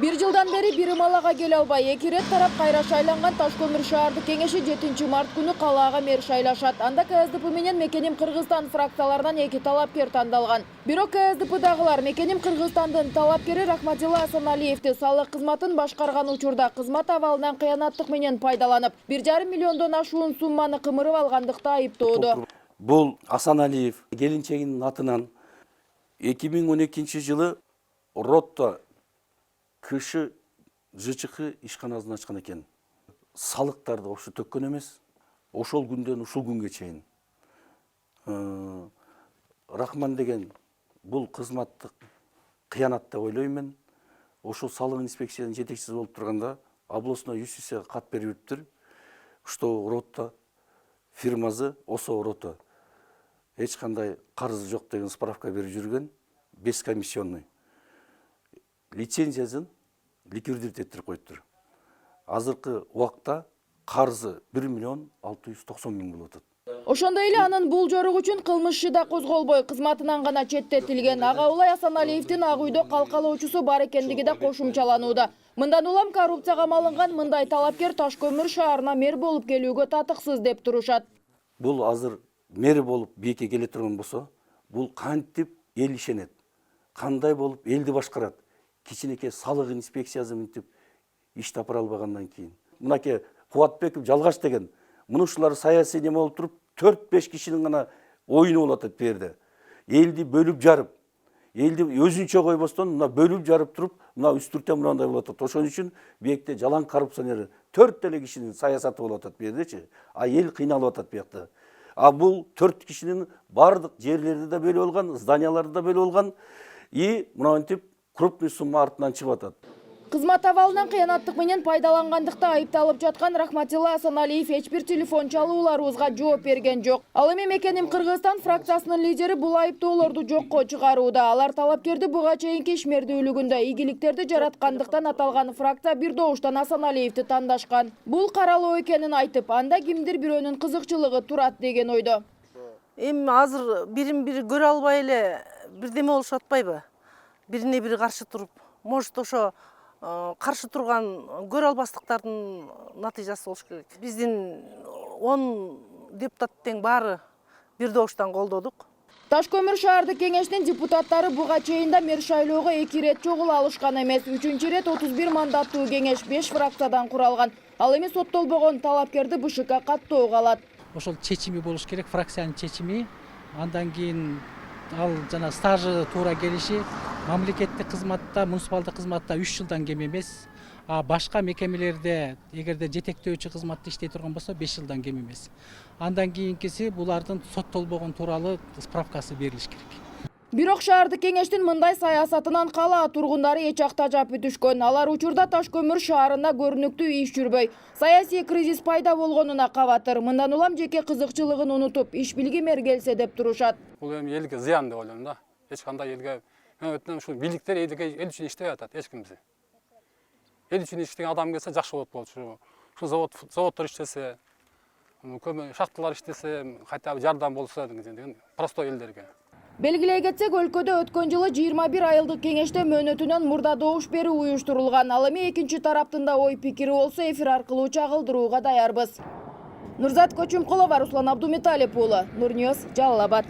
Bir жылдан бери бир малага келе албай, эки рет тарап кайра шайланган Ташкөмүр шаардык кеңеши 7 март күнү калаага мэр шайлашат. Анда КСДП менен Мекеним Кыргызстан фракцияларынан эки талапкер тандалган. Бирок КСДПдагылар Мекеним Кыргызстандын талапкери Рахматилла Асаналиевди салык кызматын башкарган учурда кызмат абалынан кыянаттык менен пайдаланып, 1,5 миллиондон ашуун сумманы кымырып алгандыкта айыптоодо. Бул Асаналиев келинчегинин атынан 2012 жылы Ротто кышы ЖЧК ишканасын ачкан экен. Салыктарды ошо төккөн эмес. Ошол күндөн ушул күнгө чейин. Рахман деген бул кызматтык кыянат деп ойлойм мен. Ошол салык инспекциянын жетекчиси болуп турганда областной юстицияга кат бериптир. Что Ротто фирмасы Осо Ротто эч кандай карызы жок деген справка берип жүргөн, бескомиссионный. Лицензиясын ликвидировать ettiriп коюптур. Азыркы убакта карызы 1 миллион 690 миң болуп атат. Ошондой эле анын бул жорук үчүн кылмыш иши да козголбой, кызматынан гана четтетилген. Ага улай Асаналиевдин ак үйдө калкалоочусу бар экендиги да кошумчаланууда. Мындан улам коррупцияга малынган мындай талапкер Ташкөмүр шаарына мэр болуп келүүгө татыксыз деп турушат. Бул азыр мэр болуп бийикке келе турган болсо, бул кантип эл ишенет? Кандай болуп элди башкарат? Кичинекей салык инспекциясы мынтип иш тапыра албагандан кийин. Мынаке Кубатбеков Жалгаш деген мынушулар саясий неме болуп туруп 4-5 кишинин гана оюну болуп атат берде. Элди бөлүп жарып, элди өзүнчө койбостон мына бөлүп жарып туруп, мына үстүртө мындай болуп атат. Ошон үчүн биекте жалаң коррупционер 4 деле кишинин саясаты болуп атат бердечи. А эл кыйналып атат биякта. А бул 4 кишинин бардык жерлерди да бөлүп алган, зданияларды да бөлүп алган и мынтип крупный сумма артынан чыгып атат. Кызмат абалынан кыянаттык менен пайдалангандыкта айыпталып жаткан Рахматилла Асаналиев эч бир телефон чалууларыбызга жооп берген жок. Ал эми Мекеним Кыргызстан фракциясынын лидери бул айыптоолорду жокко чыгарууда. Алар талапкерди буга чейинки ишмердүүлүгүндө ийгиликтерди жараткандыктан аталган фракция бир добуштан Асаналиевди тандашкан. Бул каралоо экенин айтып, анда кимдир бирөөнүн кызыкчылыгы турат деген ойдо. Эми азыр бирин-бири көрө албай эле бирдеме болушуп атпайбы? Бирине бири каршы туруп, может ошо каршы турган көрө албастыктардын натыйжасы болуш керек. Биздин 10 депутат тең баары бир добуштан колдодук. Ташкөмүр шаардык кеңешинин депутаттары буга чейин да мэр шайлоого 2 рет чогула алышкан эмес. 3-чү рет 31 мандаттуу кеңеш 5 фракциядан куралган. Ал эми соттолбогон талапкерди БШК каттоого алат. Ошол чечими болуш керек, фракциянын чечими. Андан кийин ал жана стажы туура келиши, мамлекеттик кызматта, муниципалдык кызматта 3 жылдан кем эмес. А башка мекемелерде эгерде жетектөөчү кызматта иштей турган болсо 5 жылдан кем эмес. Андан кийинкиси булардын соттолбогон тууралуу справкасы берилиш керек. Бирок шаардык кеңештин мындай саясатынан калаа тургундары эч акта жап бүтүшкөн. Алар учурда Ташкөмүр шаарында көрүнүктүү иш жүрбөй, саясий кризис пайда болгонуна кабатыр. Мындан улам жеке кызыкчылыгын унутуп, иш билги мэр келсе деп турушат. Бул эми элге зыян деп ойлойм да. Эч кандай элге ушул бийликтер эл үчүн иштеп атат, эч кимси. Эл үчүн иштеген адам келсе жакшы болот болчу. Ушу заводдор иштесе, шахталар иштесе, кайта жардам болсо деген простой элдерге. Белгилей кетсек, өлкөдө өткөн жылы 21 айылдык кеңеште мөөнөтүнөн мурда добуш берүү уюштурулган. Ал эми экинчи тараптын да ой пикири болсо эфир аркылуу чагылдырууга даярбыз. Нурзат Көчүмкулова, Руслан Абдумиталип уулу, Нур Ньюс, Жалал Абад.